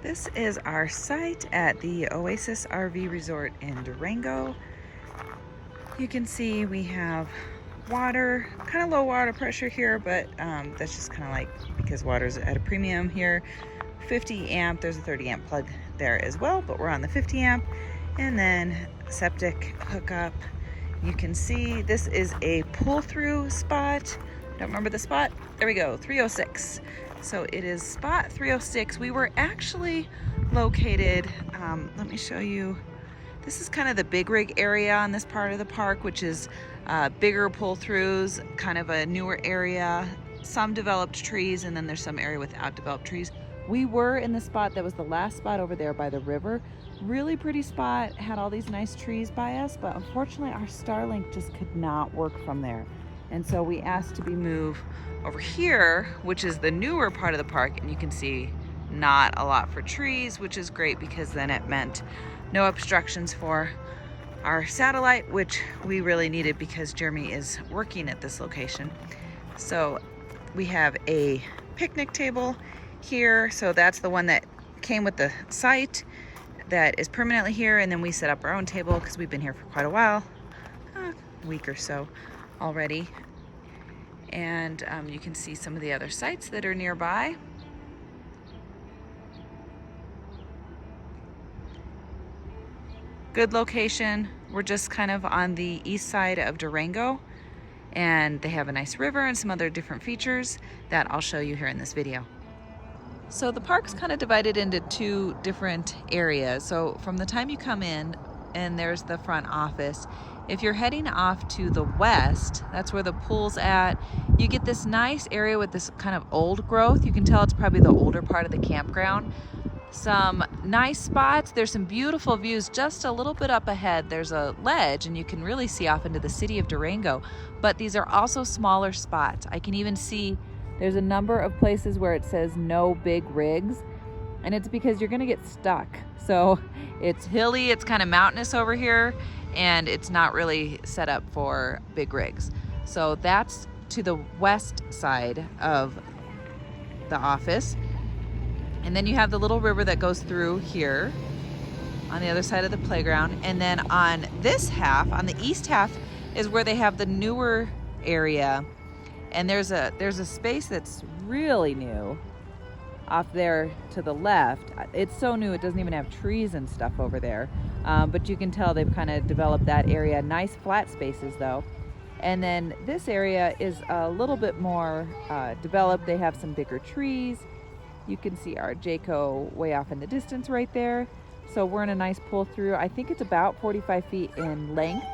This is our site at the Oasis RV Resort in Durango. You can see we have water, kind of low water pressure here, but that's just kind of like because water's at a premium here. 50 amp, there's a 30 amp plug there as well, but we're on the 50 amp. And then septic hookup. You can see this is a pull-through spot. Don't remember the spot. There we go, 306. So it is spot 306. We were actually located, let me show you. This is kind of the big rig area on this part of the park, which is bigger pull-throughs, kind of a newer area, some developed trees, and then there's some area without developed trees. We were in the spot that was the last spot over there by the river. Really pretty spot, had all these nice trees by us, but unfortunately our Starlink just could not work from there. And so we asked to be moved over here, which is the newer part of the park, and you can see not a lot for trees, which is great because then it meant no obstructions for our satellite, which we really needed because Jeremy is working at this location. So we have a picnic table here. So that's the one that came with the site that is permanently here. And then we set up our own table because we've been here for quite a while, a week or so already. And you can see some of the other sites that are nearby. Good location. We're just kind of on the east side of Durango, and they have a nice river and some other different features that I'll show you here in this video. So the park's kind of divided into two different areas. So from the time you come in, and there's the front office. If you're heading off to the west, that's where the pool's at. You get this nice area with this kind of old growth. You can tell it's probably the older part of the campground. Some nice spots. There's some beautiful views just a little bit up ahead. There's a ledge and you can really see off into the city of Durango. But these are also smaller spots. I can even see there's a number of places where it says no big rigs, and it's because you're gonna get stuck. So it's hilly, it's kind of mountainous over here, and it's not really set up for big rigs. So that's to the west side of the office. And then you have the little river that goes through here on the other side of the playground. And then on this half, on the east half, is where they have the newer area. And there's a space that's really new off there to the left. It's so new it doesn't even have trees and stuff over there. But you can tell they've kind of developed that area. Nice flat spaces though. And then this area is a little bit more developed. They have some bigger trees. You can see our Jayco way off in the distance right there. So we're in a nice pull through. I think it's about 45 feet in length.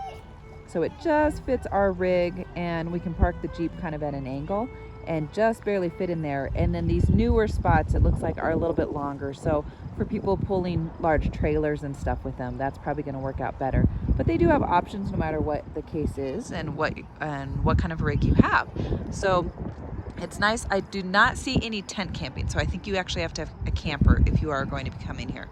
So it just fits our rig, and we can park the Jeep kind of at an angle and just barely fit in there. And then these newer spots, it looks like, are a little bit longer. So for people pulling large trailers and stuff with them, that's probably gonna work out better. But they do have options no matter what the case is and what kind of rig you have. So it's nice. I do not see any tent camping, so I think you actually have to have a camper if you are going to be coming here.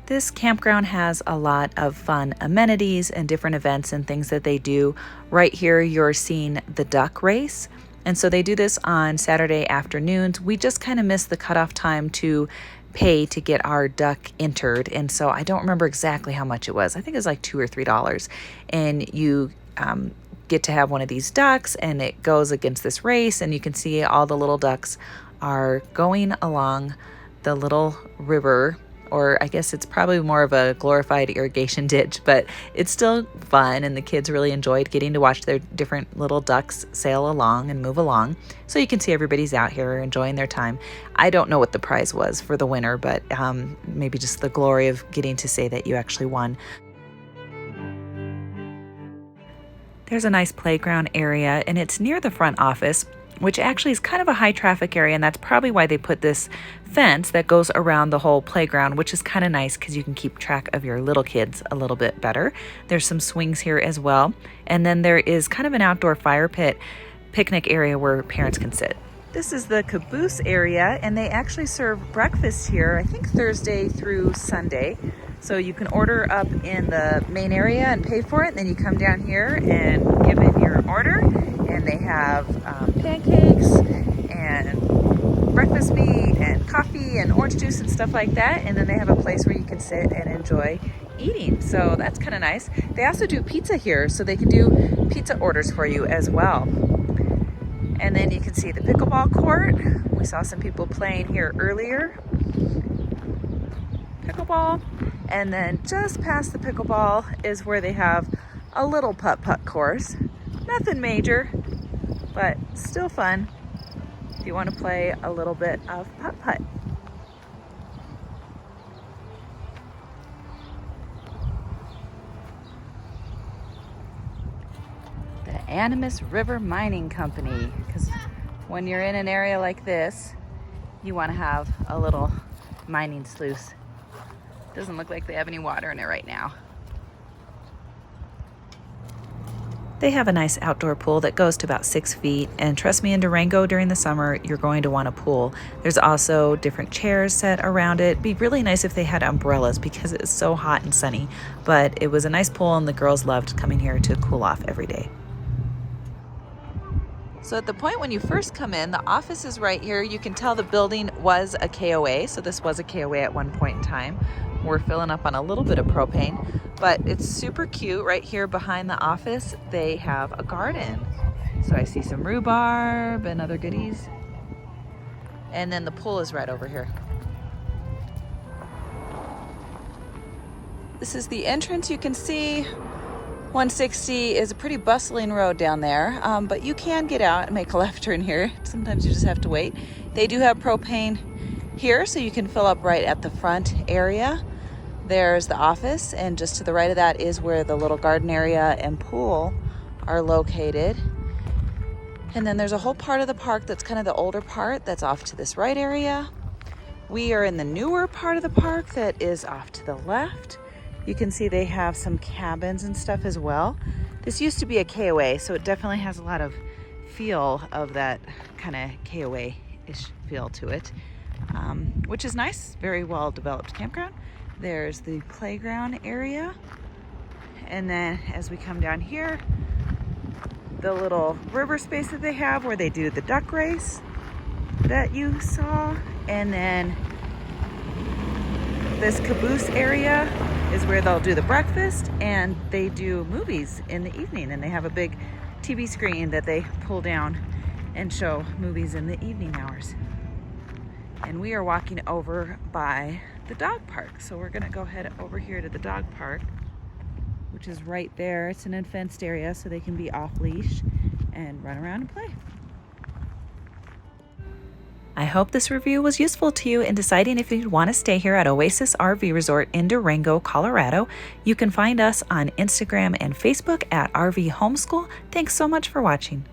This campground has a lot of fun amenities and different events and things that they do. Right here, you're seeing the duck race. And so they do this on Saturday afternoons. We just kind of missed the cutoff time to pay to get our duck entered. And so I don't remember exactly how much it was. I think it was like $2 or $3. And you get to have one of these ducks, and it goes against this race, and you can see all the little ducks are going along the little river, or I guess it's probably more of a glorified irrigation ditch, but it's still fun, and the kids really enjoyed getting to watch their different little ducks sail along and move along. So you can see everybody's out here enjoying their time. I don't know what the prize was for the winner, but maybe just the glory of getting to say that you actually won. There's a nice playground area, and it's near the front office, which actually is kind of a high traffic area, and that's probably why they put this fence that goes around the whole playground, which is kind of nice because you can keep track of your little kids a little bit better. There's some swings here as well, and then there is kind of an outdoor fire pit picnic area where parents can sit. This is the caboose area, and they actually serve breakfast here, I think Thursday through Sunday. So you can order up in the main area and pay for it, and then you come down here and give in your order, and they have pancakes and breakfast meat and orange juice and stuff like that. And then they have a place where you can sit and enjoy eating. So that's kind of nice. They also do pizza here, so they can do pizza orders for you as well. And then you can see the pickleball court. We saw some people playing here earlier. Pickleball. And then just past the pickleball is where they have a little putt-putt course. Nothing major, but still fun if you want to play a little bit of putt-putt. The Animas River Mining Company, because when you're in an area like this, you want to have a little mining sluice. Doesn't look like they have any water in it right now. They have a nice outdoor pool that goes to about 6 feet, and trust me, in Durango during the summer, you're going to want a pool. There's also different chairs set around it. It'd be really nice if they had umbrellas because it's so hot and sunny, but it was a nice pool and the girls loved coming here to cool off every day. So at the point when you first come in, the office is right here. You can tell the building was a KOA, so this was a KOA at one point in time. We're filling up on a little bit of propane, but it's super cute. Right here behind the office, they have a garden. So I see some rhubarb and other goodies. And then the pool is right over here. This is the entrance. You can see 160 is a pretty bustling road down there, but you can get out and make a left turn here. Sometimes you just have to wait. They do have propane here, so you can fill up right at the front area. There's the office, and just to the right of that is where the little garden area and pool are located. And then there's a whole part of the park that's kind of the older part that's off to this right area. We are in the newer part of the park that is off to the left. You can see they have some cabins and stuff as well. This used to be a KOA, so it definitely has a lot of feel of that kind of KOA-ish feel to it, which is nice. Very well developed campground. There's the playground area. And then as we come down here, the little river space that they have where they do the duck race that you saw. And then this caboose area is where they'll do the breakfast, and they do movies in the evening, and they have a big TV screen that they pull down and show movies in the evening hours. And we are walking over by the dog park, so we're gonna go head over here to the dog park, which is right there. It's an unfenced area, so they can be off leash and run around and play. I hope this review was useful to you in deciding if you want to stay here at Oasis RV Resort in Durango, Colorado. You can find us on Instagram and Facebook at RV Homeschool. Thanks so much for watching.